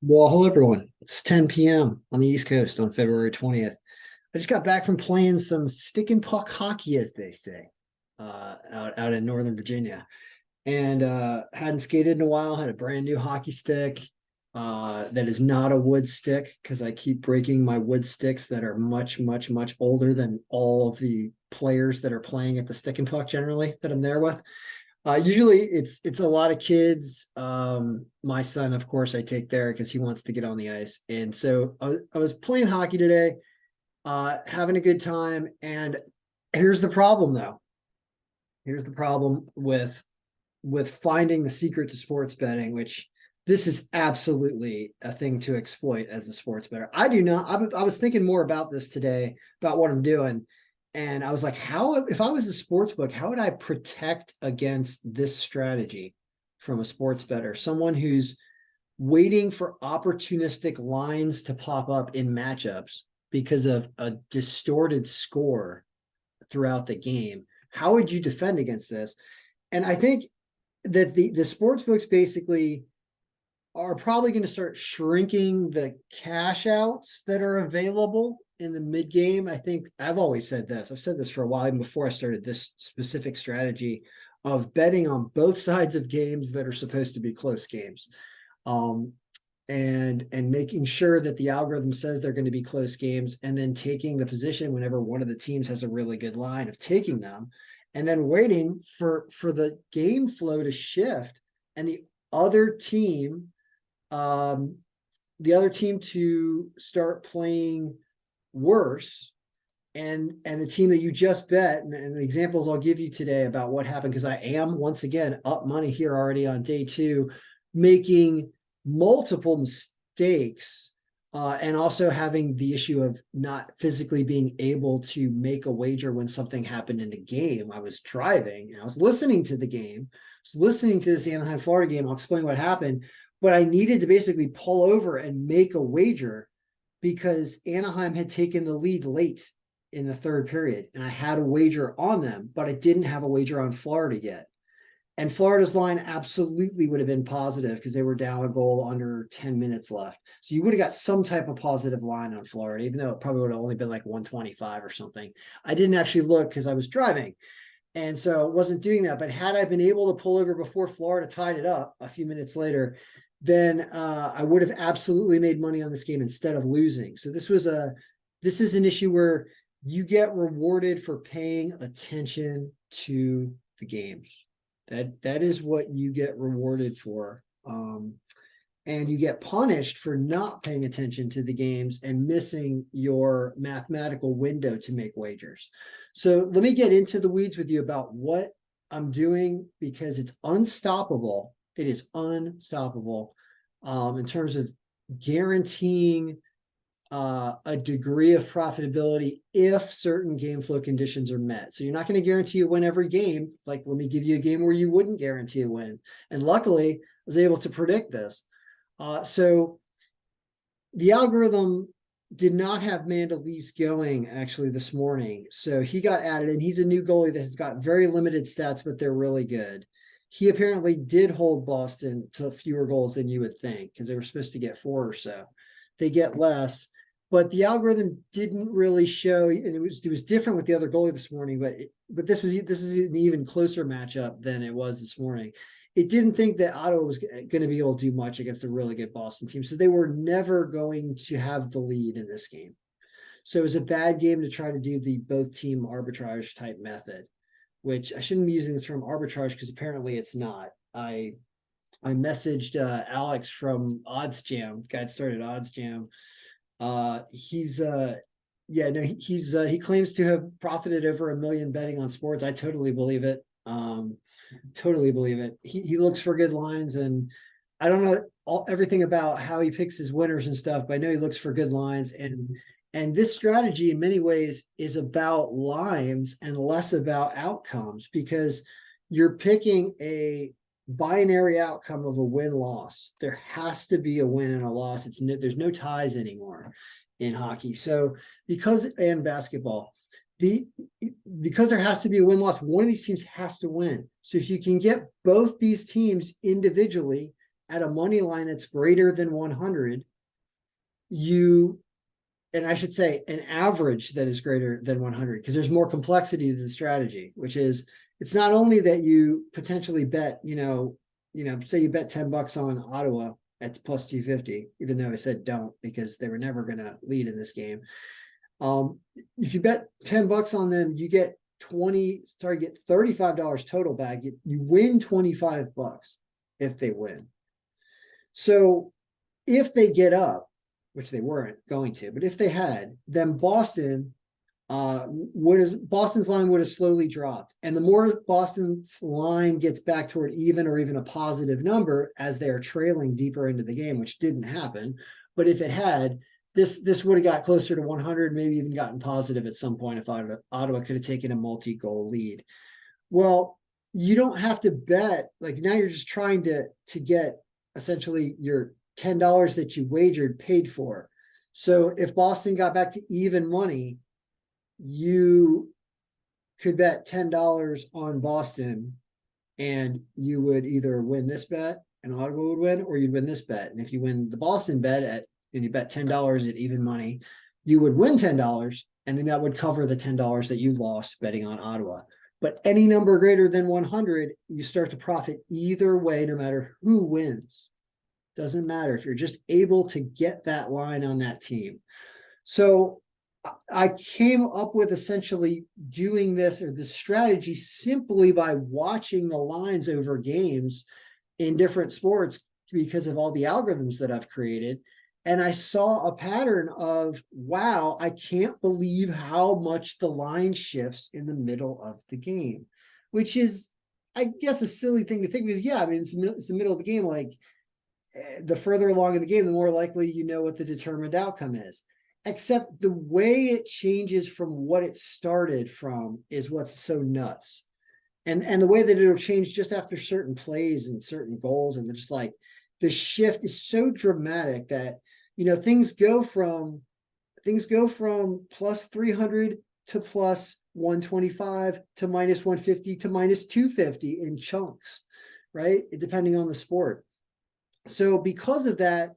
Well, hello everyone. It's 10 p.m. on the East Coast on February 20th. I just got back from playing some stick and puck hockey, as they say, out in Northern Virginia, and hadn't skated in a while. Had a brand new hockey stick that is not a wood stick because I keep breaking my wood sticks that are much, much, much older than all of the players that are playing at the stick and puck generally that I'm there with. Usually it's a lot of kids. My son, of course, I take there because he wants to get on the ice. And so I was playing hockey today, having a good time. And here's the problem though. Here's the problem with finding the secret to sports betting, which this is absolutely a thing to exploit as a sports bettor. I do not. I was thinking more about this today about what I'm doing, and I was like, how if I was a sports book, how would I protect against this strategy from a sports bettor? Someone who's waiting for opportunistic lines to pop up in matchups because of a distorted score throughout the game. How would you defend against this? And I think that the sports books basically are probably going to start shrinking the cash outs that are available in the mid game. I think I've always said this. I've said this for a while, even before I started this specific strategy of betting on both sides of games that are supposed to be close games. Um, and making sure that the algorithm says they're going to be close games, and then taking the position whenever one of the teams has a really good line of taking them, and then waiting for the game flow to shift and other team um the other team to start playing worse, and the team that you just bet, and the examples I'll give you today about what happened, because I am once again up money here already on day two, making multiple mistakes, and also having the issue of not physically being able to make a wager when something happened in the game. I was driving and I was listening to the game. I was listening to this Anaheim, Florida game. I'll explain what happened, but I needed to basically pull over and make a wager because Anaheim had taken the lead late in the third period, and I had a wager on them, but I didn't have a wager on Florida yet. And Florida's line absolutely would have been positive because they were down a goal under 10 minutes left. So you would have got some type of positive line on Florida, even though it probably would have only been like 125 or something. I didn't actually look because I was driving. And so I wasn't doing that. But had I been able to pull over before Florida tied it up a few minutes later, then I would have absolutely made money on this game instead of losing. So this is an issue where you get rewarded for paying attention to the games. That is what you get rewarded for. And you get punished for not paying attention to the games and missing your mathematical window to make wagers. So let me get into the weeds with you about what I'm doing, because it's unstoppable. It is unstoppable in terms of guaranteeing a degree of profitability if certain game flow conditions are met. So you're not going to guarantee a win every game. Like, let me give you a game where you wouldn't guarantee a win. And luckily, I was able to predict this. So the algorithm did not have Mandalise going actually this morning. So he got added, and he's a new goalie that has got very limited stats, but they're really good. He apparently did hold Boston to fewer goals than you would think, because they were supposed to get 4 or so. They get less, but the algorithm didn't really show, and it was different with the other goalie this morning, but this is an even closer matchup than it was this morning. It didn't think that Ottawa was going to be able to do much against a really good Boston team, so they were never going to have the lead in this game. So it was a bad game to try to do the both team arbitrage type method, which I shouldn't be using the term arbitrage because apparently it's not. I messaged Alex from Odds Jam, guy that started Odds Jam. He's he claims to have profited over $1 million betting on sports. I totally believe it. Totally believe it. He looks for good lines, and I don't know everything about how he picks his winners and stuff, but I know he looks for good lines, and this strategy in many ways is about lines and less about outcomes, because you're picking a binary outcome of a win-loss. There has to be a win and a loss. There's no ties anymore in hockey. So and basketball, because there has to be a win-loss, one of these teams has to win. So if you can get both these teams individually at a money line that's greater than 100, you, and I should say an average that is greater than 100, because there's more complexity to the strategy, which is it's not only that you potentially bet, say you bet $10 on Ottawa at plus 250, even though I said don't because they were never going to lead in this game. If you bet $10 on them, you get $35 total back. You win $25 if they win. So if they get up, which they weren't going to, but if they had, then Boston's line would have slowly dropped. And the more Boston's line gets back toward even or even a positive number as they are trailing deeper into the game, which didn't happen. But if it had, this would have got closer to 100, maybe even gotten positive at some point if Ottawa could have taken a multi-goal lead. Well, you don't have to bet. Like now you're just trying to get essentially your $10 that you wagered paid for. So if Boston got back to even money, you could bet $10 on Boston and you would either win this bet and Ottawa would win, or you'd win this bet. And if you win the Boston bet and you bet $10 at even money, you would win $10, and then that would cover the $10 that you lost betting on Ottawa. But any number greater than 100, you start to profit either way, no matter who wins. Doesn't matter if you're just able to get that line on that team. So I came up with essentially doing this or this strategy simply by watching the lines over games in different sports because of all the algorithms that I've created. And I saw a pattern of, wow, I can't believe how much the line shifts in the middle of the game, which is, I guess, a silly thing to think because, yeah, I mean, it's the middle of the game. Like the further along in the game, the more likely you know what the determined outcome is. Except the way it changes from what it started from is what's so nuts. And the way that it'll change just after certain plays and certain goals, and just like the shift is so dramatic that things go from plus 300 to plus 125 to minus 150 to minus 250 in chunks, right? Depending on the sport. So because of that,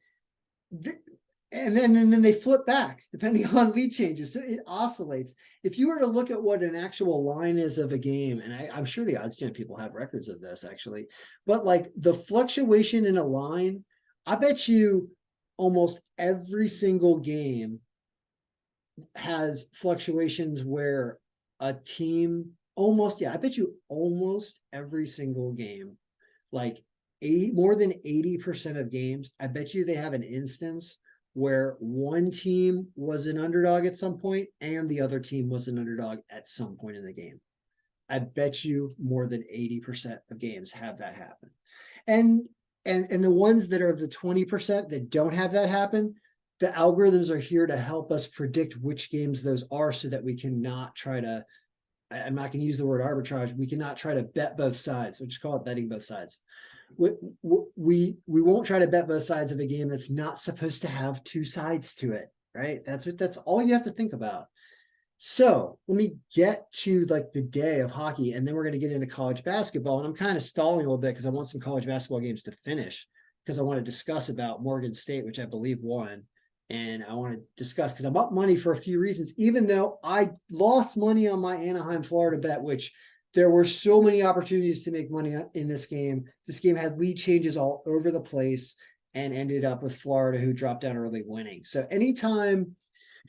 and then they flip back depending on lead changes. So it oscillates. If you were to look at what an actual line is of a game, and I'm sure the odds gen people have records of this actually, but like the fluctuation in a line, I bet you almost every single game has fluctuations where a team I bet you almost every single game, like more than 80% of games, I bet you they have an instance where one team was an underdog at some point and the other team was an underdog at some point in the game. I bet you more than 80% of games have that happen. And the ones that are the 20% that don't have that happen, the algorithms are here to help us predict which games those are so that we cannot try to, I'm not going to use the word arbitrage, we cannot try to bet both sides. We'll just call it betting both sides. We won't try to bet both sides of a game that's not supposed to have two sides to it, right? That's all you have to think about. So let me get to like the day of hockey, and then we're going to get into college basketball. And I'm kind of stalling a little bit because I want some college basketball games to finish because I want to discuss about Morgan State, which I believe won. And I want to discuss because I'm up money for a few reasons, even though I lost money on my Anaheim, Florida bet, which there were so many opportunities to make money in this game. This game had lead changes all over the place and ended up with Florida, who dropped down early, winning. So anytime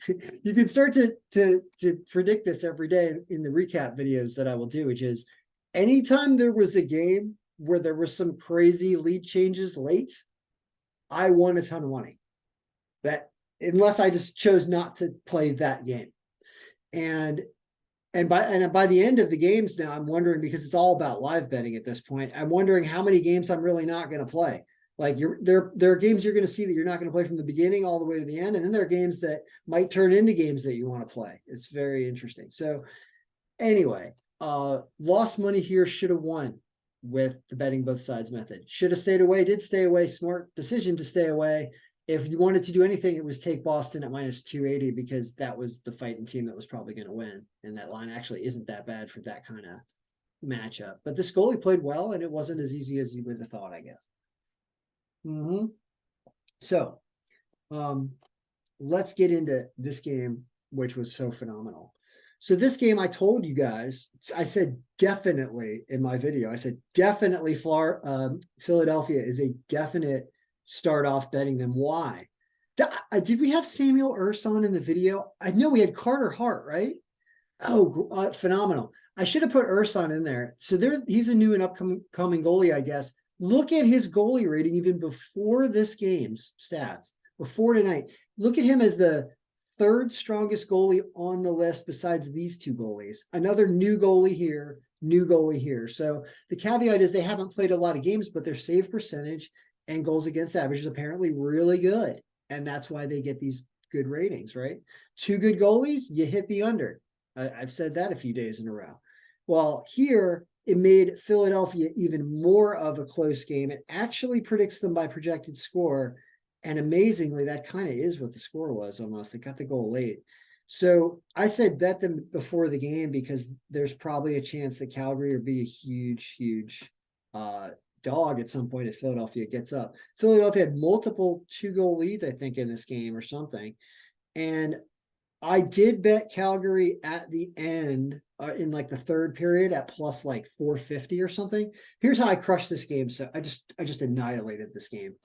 you can start to predict this every day in the recap videos that I will do, which is anytime there was a game where there was some crazy lead changes late, I won a ton of money. That unless I just chose not to play that game. And by the end of the games now, I'm wondering, because it's all about live betting at this point, I'm wondering how many games I'm really not going to play. Like there are games you're going to see that you're not going to play from the beginning all the way to the end. And then there are games that might turn into games that you want to play. It's very interesting. So anyway, lost money here, should have won with the betting both sides method. Should have stayed away, did stay away. Smart decision to stay away. If you wanted to do anything, it was take Boston at minus 280 because that was the fighting team that was probably going to win. And that line actually isn't that bad for that kind of matchup. But this goalie played well, and it wasn't as easy as you would have thought, I guess. Mm-hmm. So, um, let's get into this game, which was so phenomenal. So this game, I told you guys, I said definitely in my video, I said definitely Philadelphia is a definite start off betting them. Why? Did we have Samuel Urson in the video? I know we had Carter Hart, right? Oh, phenomenal. I should have put Urson in there. So he's a new and upcoming goalie, I guess. Look at his goalie rating even before this game's stats, before tonight. Look at him as the third strongest goalie on the list besides these two goalies. Another new goalie here, new goalie here. So the caveat is they haven't played a lot of games, but their save percentage and goals against average is apparently really good. And that's why they get these good ratings, right? Two good goalies, you hit the under. I've said that a few days in a row. Well, here it made Philadelphia even more of a close game. It actually predicts them by projected score. And amazingly, that kind of is what the score was almost. They got the goal late. So I said bet them before the game because there's probably a chance that Calgary will be a huge, huge dog at some point if Philadelphia gets up. Philadelphia had multiple 2-goal leads, I think, in this game or something. And I did bet Calgary at the end in like the third period at plus like 450 or something. Here's how I crushed this game. So I just annihilated this game.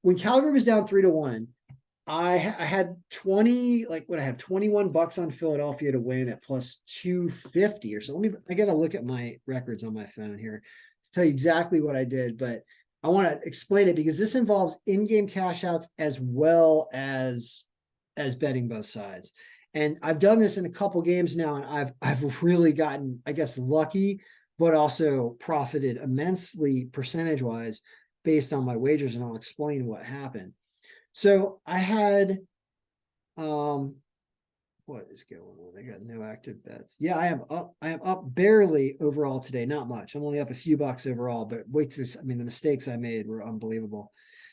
When Calgary was down 3-1, I had 20, like what I have, $21 on Philadelphia to win at plus 250 or so. I gotta look at my records on my phone here to tell you exactly what I did, but I want to explain it because this involves in-game cash outs as well as betting both sides. And I've done this in a couple games now, and I've really gotten, I guess, lucky, but also profited immensely percentage wise based on my wagers, and I'll explain what happened. So I had what is going on? I got no active bets. Yeah, I am up barely overall today, not much. I'm only up a few bucks overall, but wait to I mean the mistakes I made were unbelievable.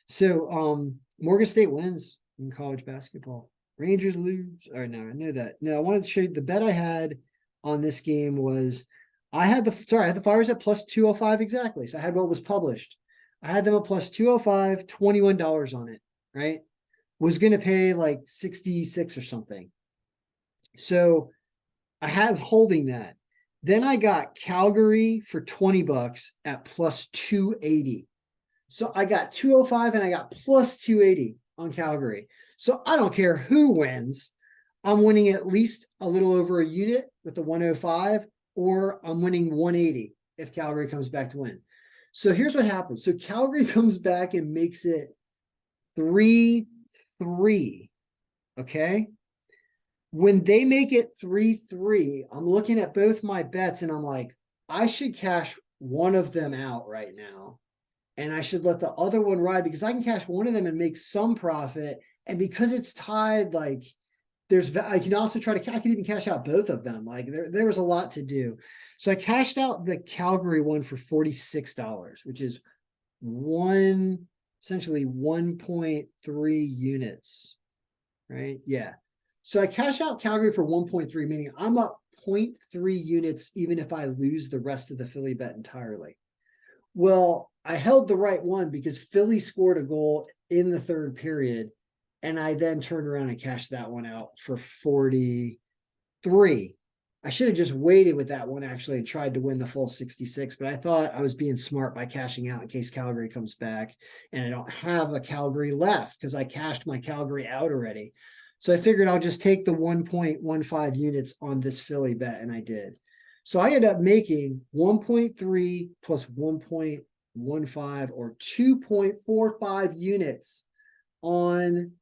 So Morgan State wins in college basketball. Rangers lose. Or no, I knew that. No, I wanted to show you the bet I had on this game was I had the Flyers at plus 205 exactly. So I had what was published. I had them at plus 205, $21 on it, right? Was going to pay like 66 or something. So I was holding that. Then I got Calgary for $20 at plus 280. So I got 205 and I got plus 280 on Calgary. So I don't care who wins. I'm winning at least a little over a unit with the 105, or I'm winning 180 if Calgary comes back to win. So here's what happens. So Calgary comes back and makes it 3-3. Okay. When they make it 3-3, I'm looking at both my bets and I'm like, I should cash one of them out right now. And I should let the other one ride because I can cash one of them and make some profit. And because it's tied, like I can also I can even cash out both of them. Like there was a lot to do. So I cashed out the Calgary one for $46, which is essentially 1.3 units, right? Yeah. So I cash out Calgary for 1.3, meaning I'm up 0.3 units even if I lose the rest of the Philly bet entirely. Well, I held the right one because Philly scored a goal in the third period, and I then turned around and cashed that one out for 43. I should have just waited with that one actually and tried to win the full 66, but I thought I was being smart by cashing out in case Calgary comes back, and I don't have a Calgary left because I cashed my Calgary out already. So I figured I'll just take the 1.15 units on this Philly bet, and I did. So I ended up making 1.3 plus 1.15 or 2.45 units on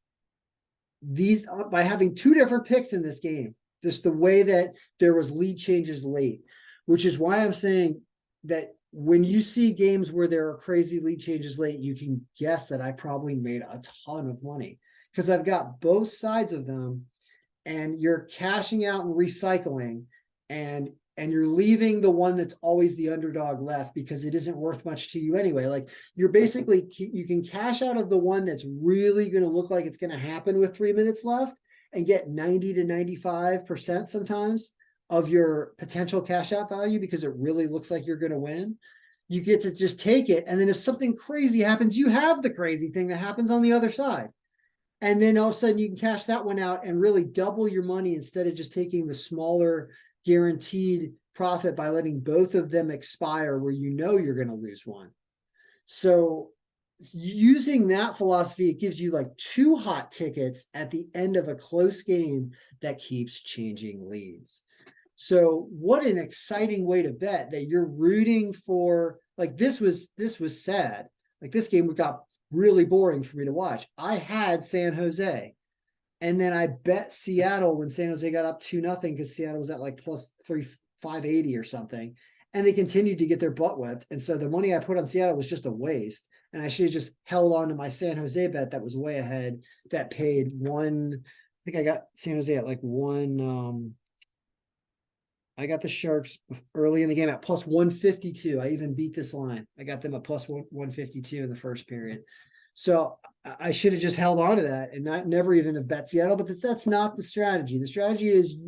these by having two different picks in this game. Just the way that there was lead changes late, which is why I'm saying that when you see games where there are crazy lead changes late, you can guess that I probably made a ton of money because I've got both sides of them, and you're cashing out and recycling, and you're leaving the one that's always the underdog left because it isn't worth much to you anyway. Like you can cash out of the one that's really going to look like it's going to happen with 3 minutes left and get 90 to 95% sometimes of your potential cash out value because it really looks like you're going to win. you get to just take it. And then if something crazy happens, you have the crazy thing that happens on the other side. And then all of a sudden you can cash that one out and really double your money instead of just taking the smaller guaranteed profit by letting both of them expire where you know you're going to lose one. So using that philosophy, it gives you like two hot tickets at the end of a close game that keeps changing leads. So what an exciting way to bet that you're rooting for. Like this was sad. Like this game got really boring for me to watch. I had San Jose, and then I bet Seattle when San Jose got up 2-0 because Seattle was at like plus 580 or something, and they continued to get their butt whipped. And so the money I put on Seattle was just a waste, and I should have just held on to my San Jose bet that was way ahead. That paid one. I think I got San Jose at like one. I got the Sharks early in the game at plus 152. I even beat this line. I got them at plus 152 in the first period. So I should have just held on to that and never even have bet Seattle, but that's not the strategy. The strategy is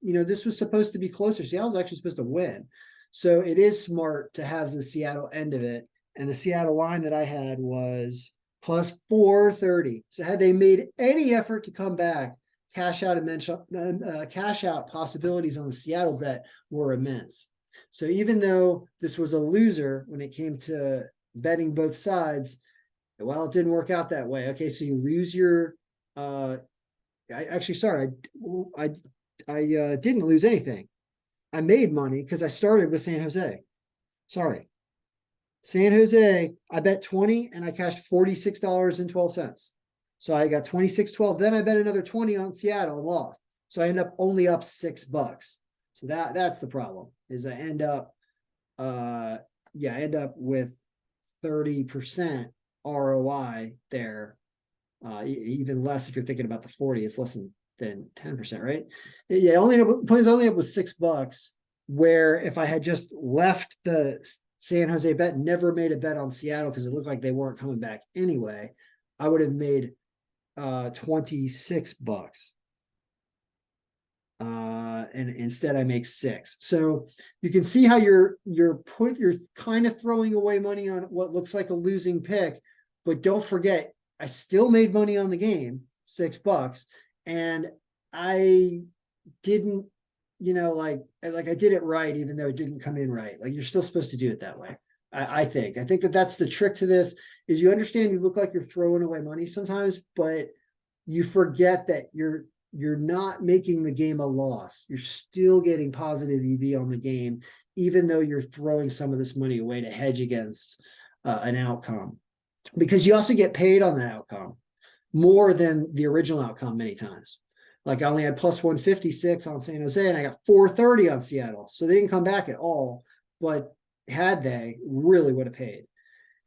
this was supposed to be closer. Seattle's actually supposed to win. So it is smart to have the Seattle end of it. And the Seattle line that I had was plus 430. So had they made any effort to come back, cash out possibilities on the Seattle bet were immense. So even though this was a loser when it came to betting both sides, well, it didn't work out that way. Okay, so you lose your. I didn't lose anything. I made money because I started with San Jose. Sorry, San Jose. I bet 20 and I cashed $46.12. So I got 26.12. Then I bet another 20 on Seattle and lost. So I end up only up $6. So that's the problem. Is I end up with 30% ROI there. Even less if you're thinking about the 40, it's less than 10%, right? Yeah, only up with $6. Where if I had just left the San Jose bet, never made a bet on Seattle because it looked like they weren't coming back anyway, I would have made $26. And instead I make 6. So you can see how you're kind of throwing away money on what looks like a losing pick, but don't forget, I still made money on the game, $6, and I didn't, like I did it right, even though it didn't come in right. Like you're still supposed to do it that way. I think that's the trick to this is you understand you look like you're throwing away money sometimes, but you forget that you're not making the game a loss. You're still getting positive EV on the game, even though you're throwing some of this money away to hedge against an outcome, because you also get paid on that outcome more than the original outcome many times. Like I only had plus 156 on San Jose and I got 430 on Seattle. So they didn't come back at all, but had they, really would have paid.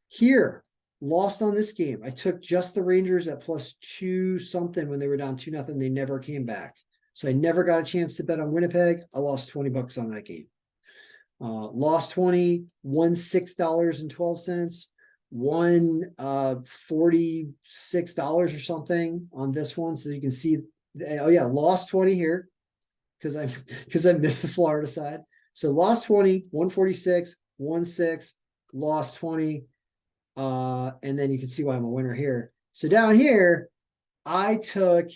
Here, lost on this game. I took just the Rangers at plus 2 something when they were down 2-0. They never came back. So I never got a chance to bet on Winnipeg. I lost $20 on that game. Lost 20, won $6.12, won $46 or something on this one. So you can see, lost 20 here because I missed the Florida side. So lost 20, 146, won 6, lost 20. And then you can see why I'm a winner here. So down here, I took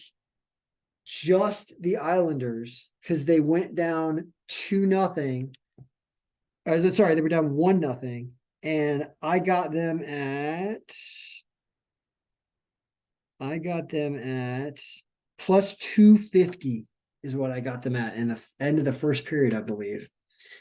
just the Islanders because they went down 2-0. Sorry, they were down 1-0, and I got them at plus 250 is what I got them at in the end of the first period, I believe.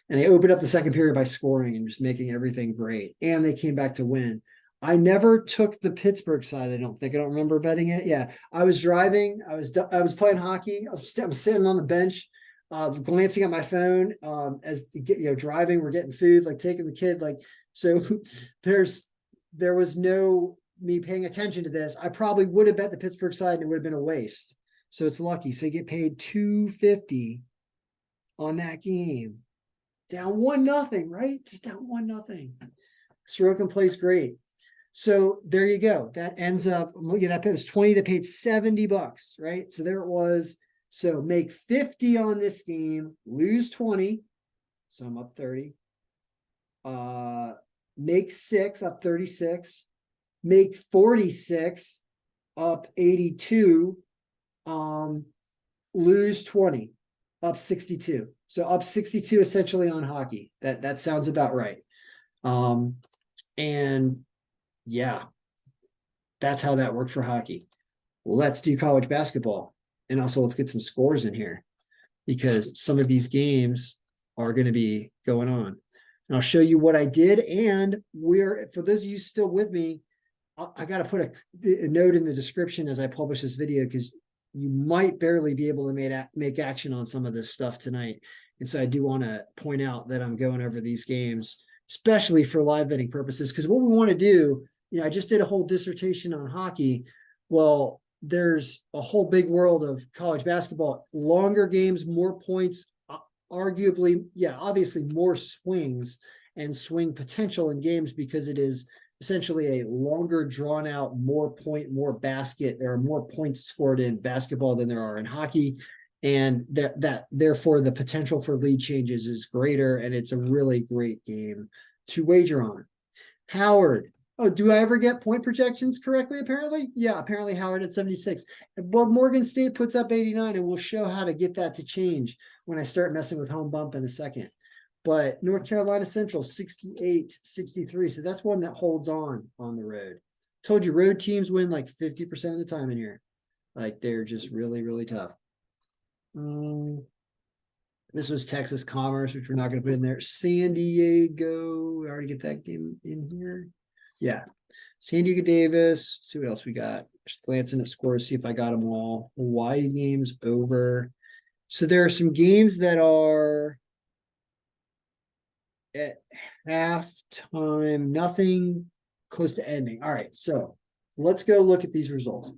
And they opened up the second period by scoring and just making everything great. And they came back to win. I never took the Pittsburgh side. I don't remember betting it. Yeah, I was driving. I was playing hockey. I was sitting on the bench, glancing at my phone as driving. We're getting food, like taking the kid. Like so, there was no me paying attention to this. I probably would have bet the Pittsburgh side, and it would have been a waste. So it's lucky. So you get paid $250 on that game. Down 1-0, right? Just down 1-0. Sorokin plays great. So there you go. That ends up, that was 20 that paid $70, right? So there it was. So make 50 on this game, lose 20. So I'm up 30. make 6 up 36, make 46 up 82, lose 20 up 62. So up 62 essentially on hockey. That sounds about right. And yeah, that's how that worked for hockey. Let's do college basketball. And also let's get some scores in here because some of these games are going to be going on. And I'll show you what I did. And for those of you still with me, I got to put a note in the description as I publish this video because you might barely be able to make action on some of this stuff tonight. And so I do want to point out that I'm going over these games, especially for live betting purposes, because what we want to do, I just did a whole dissertation on hockey. Well, there's a whole big world of college basketball, longer games, more points, arguably, obviously more swings and swing potential in games because it is essentially a longer drawn out, more point, more basket. There are more points scored in basketball than there are in hockey. And that therefore the potential for lead changes is greater. And it's a really great game to wager on. Howard. Oh, do I ever get point projections correctly? Apparently. Yeah, apparently Howard at 76. But Morgan State puts up 89, and we'll show how to get that to change when I start messing with home bump in a second. But North Carolina Central 68-63. So that's one that holds on the road. Told you road teams win like 50% of the time in here. Like they're just really, really tough. This was Texas Commerce, which we're not going to put in there. San Diego. We already get that game in here. Yeah. San Diego Davis. Let's see what else we got. Just glancing at scores, see if I got them all. Hawaii games over. So there are some games that are at halftime, nothing close to ending. All right, so let's go look at these results.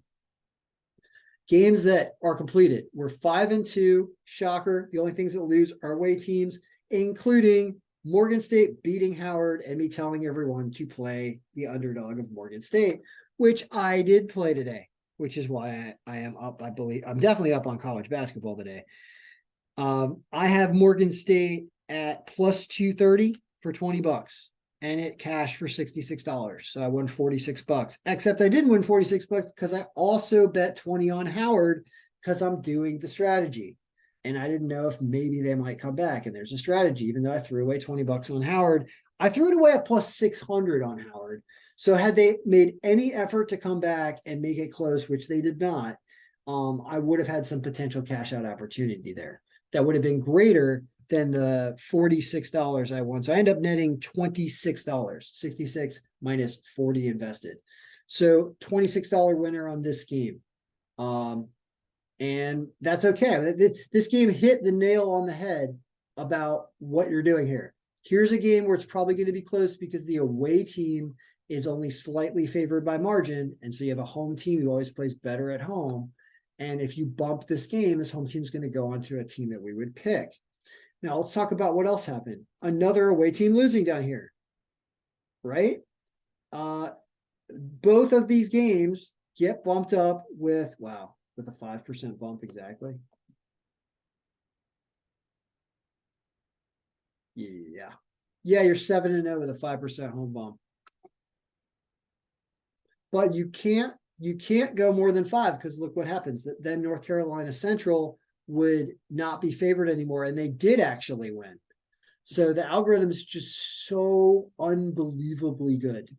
Games that are completed. We're 5-2. Shocker. The only things that lose are away teams, including Morgan State beating Howard and me telling everyone to play the underdog of Morgan State, which I did play today, which is why I am up. I believe I'm definitely up on college basketball today. I have Morgan State at plus 230 for $20, and it cashed for $66. So I won $46, except I didn't win $46 because I also bet 20 on Howard because I'm doing the strategy. And I didn't know if maybe they might come back. And there's a strategy, even though I threw away $20 on Howard, I threw it away at plus 600 on Howard. So had they made any effort to come back and make it close, which they did not, I would have had some potential cash out opportunity there. That would have been greater than the $46 I won. So I end up netting $26, 66 minus 40 invested. So $26 winner on this game. And that's okay. This game hit the nail on the head about what you're doing here. Here's a game where it's probably going to be close because the away team is only slightly favored by margin. And so you have a home team who always plays better at home. And if you bump this game, this home team is going to go onto a team that we would pick. Now let's talk about what else happened. Another away team losing down here, right? Both of these games get bumped up with a 5% bump exactly. Yeah, you're 7-0 with a 5% home bump. But you can't go more than 5 because look what happens. Then North Carolina Central would not be favored anymore, and they did actually win. So the algorithm is just so unbelievably good,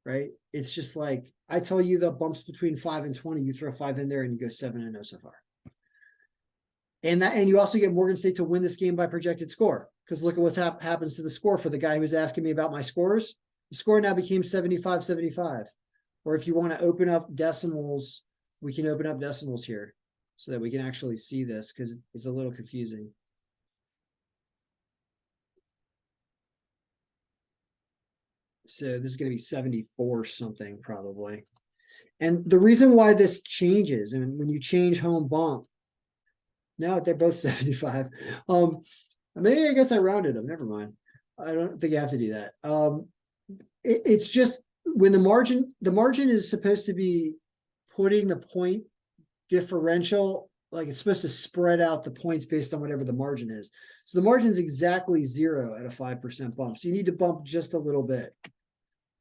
right? It's just like I tell you the bumps between 5 and 20, you throw 5 in there and you go 7-0 so far. And you also get Morgan State to win this game by projected score because look at what happens to the score for the guy who was asking me about my scores. The score now became 75-75. Or if you want to open up decimals, we can open up decimals here so that we can actually see this because it's a little confusing. So this is going to be 74 something probably. And the reason why this changes, and when you change home bump, now they're both 75. Maybe I guess I rounded them. Never mind. I don't think you have to do that. It's just when the margin is supposed to be putting the point differential like it's supposed to spread out the points based on whatever the margin is. So the margin is exactly 0 at a 5% bump. So you need to bump just a little bit. You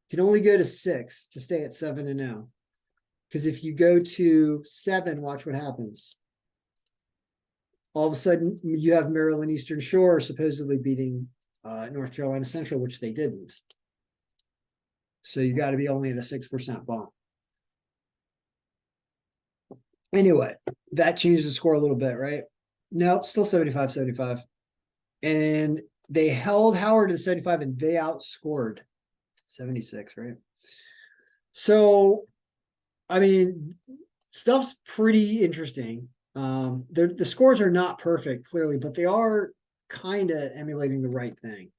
can only go to 6 to stay at 7-0. Because if you go to 7, watch what happens. All of a sudden, you have Maryland Eastern Shore supposedly beating North Carolina Central, which they didn't. So you got to be only at a 6% bump. Anyway, that changed the score a little bit, right? Nope, still 75-75. And they held Howard to 75 and they outscored 76, right? So, I mean, stuff's pretty interesting. The scores are not perfect, clearly, but they are kind of emulating the right thing.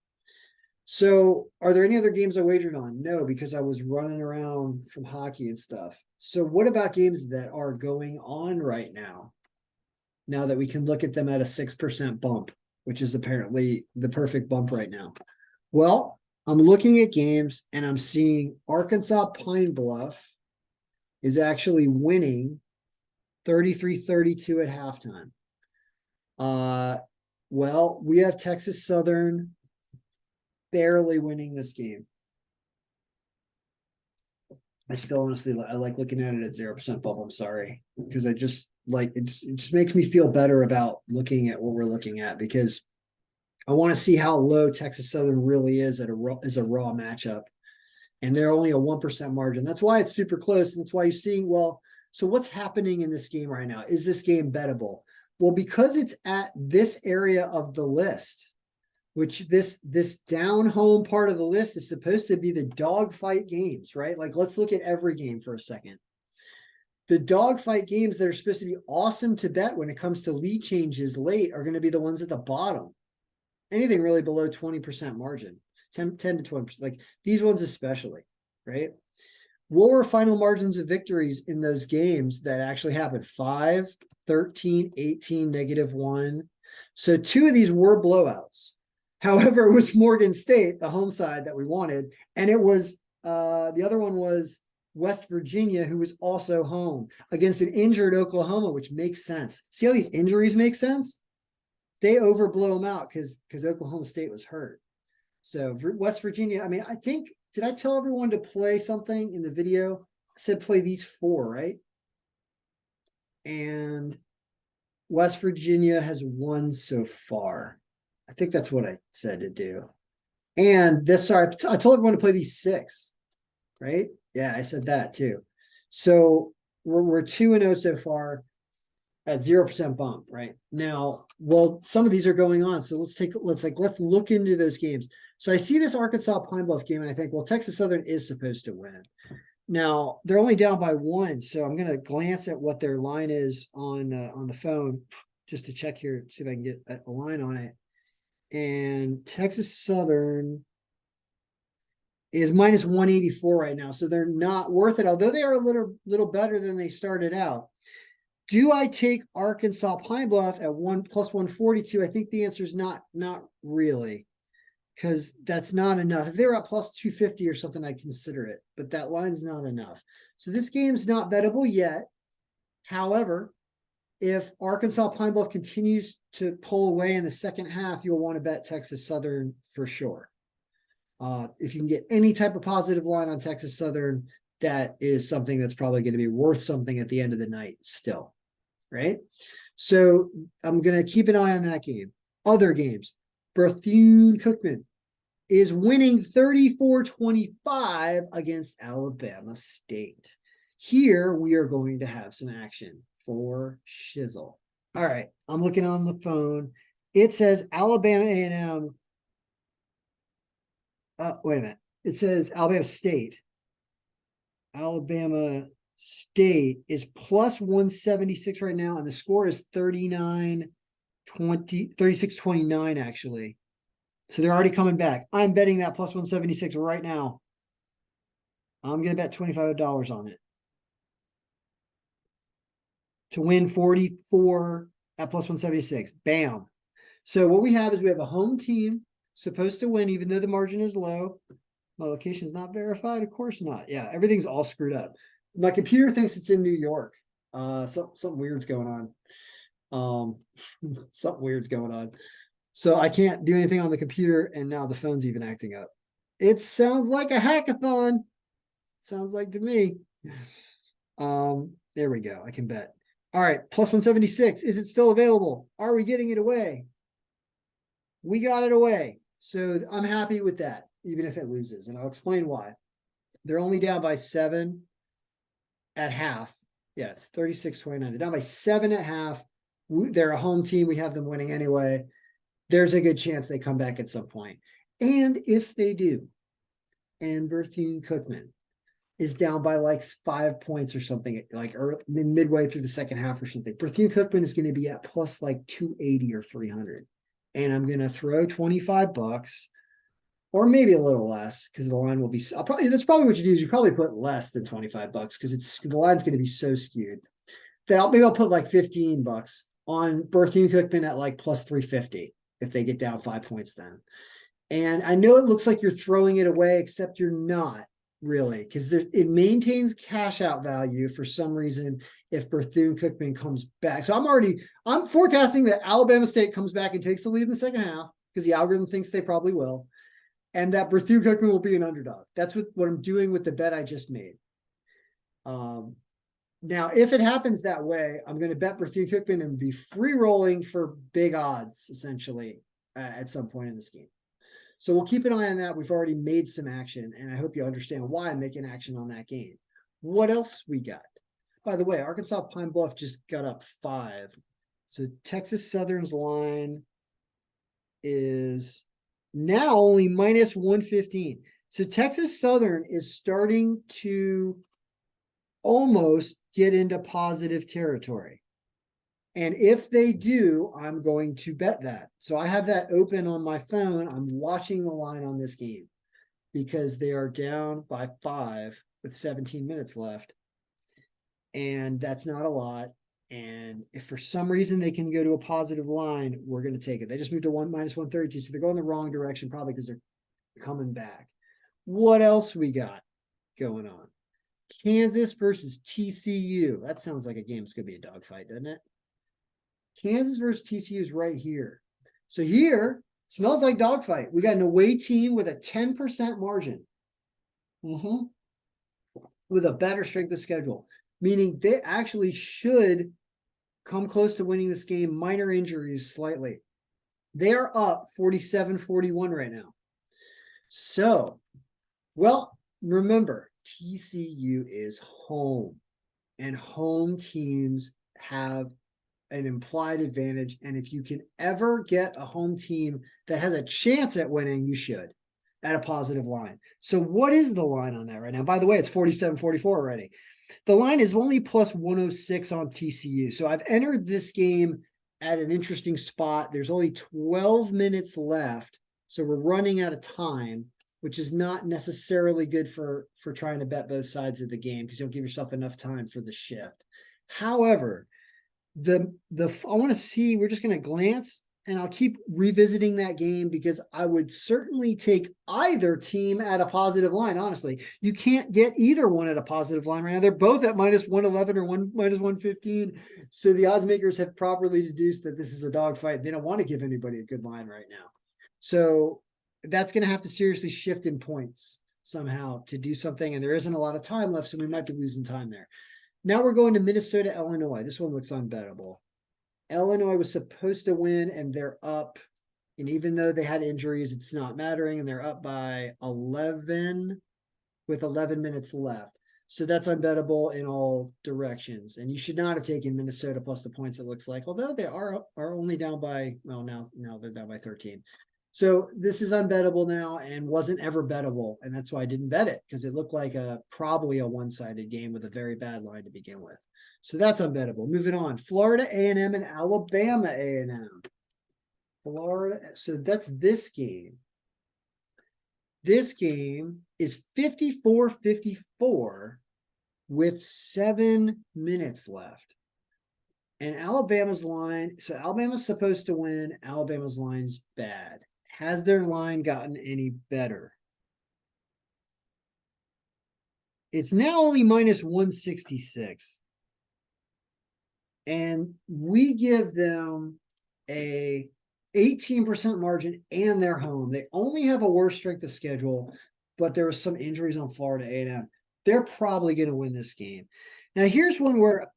So, are there any other games I wagered on? No, because I was running around from hockey and stuff. So, what about games that are going on right now? Now that we can look at them at a 6% bump, which is apparently the perfect bump right now. Well, I'm looking at games and I'm seeing Arkansas Pine Bluff is actually winning 33-32 at halftime. Well, we have Texas Southern barely winning this game. I still honestly I like looking at it at 0% bubble. I'm sorry, because I just like it just makes me feel better about looking at what we're looking at, because I want to see how low Texas Southern really is at a raw matchup. And they're only a 1% margin. That's why it's super close. And that's why you're seeing, well, so what's happening in this game right now? Is this game bettable? Well, because it's at this area of the list, which this down home part of the list is supposed to be the dogfight games, right? Like, let's look at every game for a second. The dogfight games that are supposed to be awesome to bet when it comes to lead changes late are going to be the ones at the bottom. Anything really below 20% margin, 10 to 20%, like these ones especially, right? What were final margins of victories in those games that actually happened? 5, 13, 18, -1. So 2 of these were blowouts. However, it was Morgan State, the home side that we wanted. And it was, the other one was West Virginia, who was also home against an injured Oklahoma, which makes sense. See how these injuries make sense? They overblow them out because Oklahoma State was hurt. So West Virginia, I mean, I think, did I tell everyone to play something in the video? I said play these 4, right? And West Virginia has won so far. I think that's what I said to do. And this, sorry, I told everyone to play these 6, right? Yeah, I said that too. So we're 2-0 so far at 0% bump right now. Well, some of these are going on. So let's look into those games. So I see this Arkansas Pine Bluff game and I think, well, Texas Southern is supposed to win. Now they're only down by 1. So I'm going to glance at what their line is on the phone just to check here, see if I can get a line on it. And Texas Southern is -184 right now. So they're not worth it, although they are a little better than they started out. Do I take Arkansas Pine Bluff at +142? I think the answer is not really, because that's not enough. If they were at +250 or something, I'd consider it, but that line's not enough. So this game's not bettable yet. However, if Arkansas Pine Bluff continues to pull away in the second half, you'll want to bet Texas Southern for sure. If you can get any type of positive line on Texas Southern, that is something that's probably going to be worth something at the end of the night still, right? So I'm going to keep an eye on that game. Other games, Bethune-Cookman is winning 34-25 against Alabama State. Here we are going to have some action for shizzle. All right, I'm looking on the phone. It says Alabama A&M. Wait a minute. It says Alabama State. Alabama State is +176 right now, and the score is 36-29 actually. So they're already coming back. I'm betting that +176 right now. I'm going to bet $25 on it to win 44 at +176. Bam. So what we have is we have a home team supposed to win, even though the margin is low. My location is not verified. Of course not. Yeah, everything's all screwed up. My computer thinks it's in New York. Something weird's going on. Um, something weird's going on. So I can't do anything on the computer, and now the phone's even acting up. It sounds like a hackathon. Sounds like to me. There we go. I can bet. All right, plus 176. Is it still available? Are we getting it away? We got it away. So I'm happy with that, even if it loses. And I'll explain why. They're only down by 7 at half. Yeah, it's 36-29. They're down by 7 at half. They're a home team. We have them winning anyway. There's a good chance they come back at some point. And if they do, and Bethune-Cookman is down by like 5 points or something, like midway through the second half or something, Bethune-Cookman is going to be at plus like 280 or 300. And I'm going to throw $25 or maybe a little less because the line will be, that's probably what you do is you probably put less than $25 because the line's going to be so skewed that maybe I'll put like $15 on Bethune-Cookman at like plus 350 if they get down 5 points then. And I know it looks like you're throwing it away, except you're not really, because it maintains cash out value for some reason if Bethune-Cookman comes back. So I'm forecasting that Alabama State comes back and takes the lead in the second half because the algorithm thinks they probably will, and that Bethune-Cookman will be an underdog. That's what I'm doing with the bet I just made. Now, if it happens that way, I'm going to bet Bethune-Cookman and be free rolling for big odds, essentially, at some point in this game. So we'll keep an eye on that. We've already made some action, and I hope you understand why I'm making action on that game. What else we got? By the way, Arkansas Pine Bluff just got up 5. So Texas Southern's line is now only minus 115. So Texas Southern is starting to almost get into positive territory. And if they do, I'm going to bet that. So I have that open on my phone. I'm watching the line on this game because they are down by 5 with 17 minutes left. And that's not a lot. And if for some reason they can go to a positive line, we're going to take it. They just moved to minus 132. So they're going the wrong direction, probably because they're coming back. What else we got going on? Kansas versus TCU. That sounds like a game that's going to be a dogfight, doesn't it? Kansas versus TCU is right here. So here, smells like dogfight. We got an away team with a 10% margin. With a better strength of schedule, meaning they actually should come close to winning this game. Minor injuries slightly. They are up 47-41 right now. So, well, remember, TCU is home, and home teams have an implied advantage. And if you can ever get a home team that has a chance at winning, you should at a positive line. So what is the line on that right now? By the way, it's 47-44 already. The line is only plus 106 on TCU. So I've entered this game at an interesting spot. There's only 12 minutes left. So we're running out of time, which is not necessarily good for trying to bet both sides of the game because you don't give yourself enough time for the shift. However, I want to see, we're just going to glance and I'll keep revisiting that game because I would certainly take either team at a positive line. Honestly, you can't get either one at a positive line right now. They're both at minus 111 or minus 115. So the odds makers have properly deduced that this is a dogfight. They don't want to give anybody a good line right now. So that's going to have to seriously shift in points somehow to do something. And there isn't a lot of time left. So we might be losing time there. Now we're going to Minnesota, Illinois. This one looks unbettable. Illinois was supposed to win, and they're up. And even though they had injuries, it's not mattering. And they're up by 11 with 11 minutes left. So that's unbettable in all directions. And you should not have taken Minnesota plus the points, it looks like. Although they are only down by, well, now they're down by 13. So this is unbettable now and wasn't ever bettable. And that's why I didn't bet it, because it looked like probably a one-sided game with a very bad line to begin with. So that's unbettable. Moving on. Florida A&M and Alabama A&M. Florida. So that's this game. This game is 54-54 with 7 minutes left. And Alabama's line, so Alabama's supposed to win. Alabama's line's bad. Has their line gotten any better? It's now only minus 166. and we give them a 18% margin and they're home. They only have a worse strength of schedule, but there was some injuries on Florida A&M. They're probably going to win this game. Now, here's one where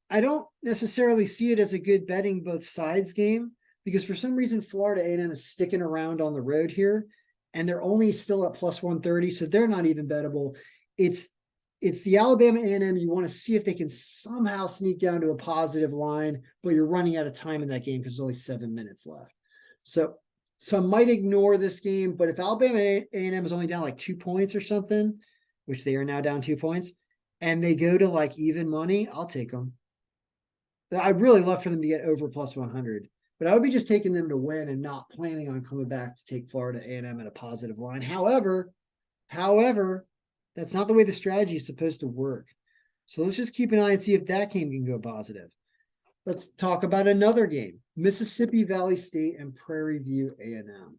I don't necessarily see it as a good betting both sides game, because for some reason Florida A&M is sticking around on the road here, and they're only still at plus 130, so they're not even bettable. It's the Alabama A&M. You want to see if they can somehow sneak down to a positive line, but you're running out of time in that game because there's only 7 minutes left. So I might ignore this game, but if Alabama A&M is only down like 2 points or something, which they are now down 2 points, and they go to like even money, I'll take them. I'd really love for them to get over plus 100, but I would be just taking them to win and not planning on coming back to take Florida A&M at a positive line. However, that's not the way the strategy is supposed to work. So let's just keep an eye and see if that game can go positive. Let's talk about another game, Mississippi Valley State and Prairie View A&M.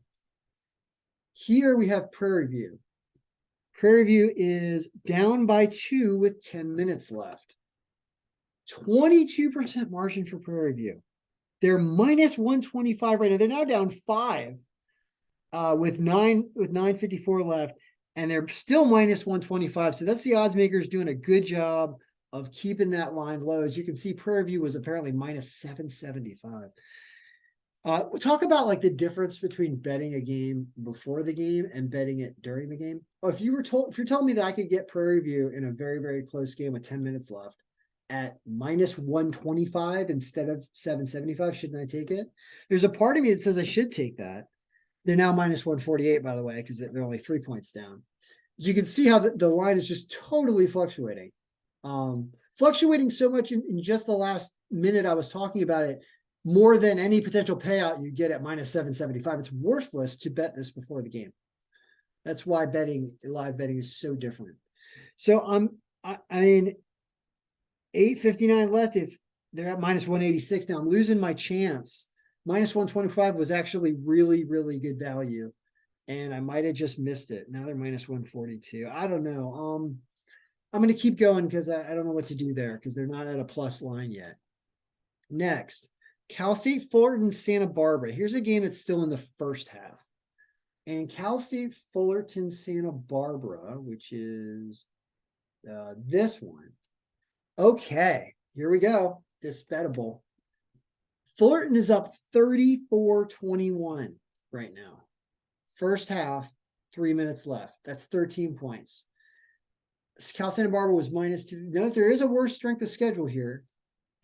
Here we have Prairie View. Prairie View is down by 2 with 10 minutes left. 22% margin for Prairie View. They're minus 125 right now. They're now down 5 with 9:54 left. And they're still minus 125. So that's the odds makers doing a good job of keeping that line low. As you can see, Prairie View was apparently minus 775. We'll talk about like the difference between betting a game before the game and betting it during the game. If you're telling me that I could get Prairie View in a very, very close game with 10 minutes left at minus 125 instead of 775, shouldn't I take it? There's a part of me that says I should take that. They're now minus 148, by the way, because they're only 3 points down. As you can see how the line is just totally fluctuating. Fluctuating so much in just the last minute I was talking about it, more than any potential payout you get at minus 775. It's worthless to bet this before the game. That's why live betting is so different. So I mean, 8:59 left. If they're at minus 186 now, I'm losing my chance. Minus 125 was actually really, really good value, and I might have just missed it. Now they're minus 142. I don't know. I'm going to keep going because I don't know what to do there because they're not at a plus line yet. Next, Cal State Fullerton Santa Barbara. Here's a game that's still in the first half. And Cal State Fullerton Santa Barbara, which is this one. Okay, here we go. This bettable. Fullerton is up 34-21 right now. First half, 3 minutes left. That's 13 points. Cal Santa Barbara was minus 2. Note there is a worse strength of schedule here,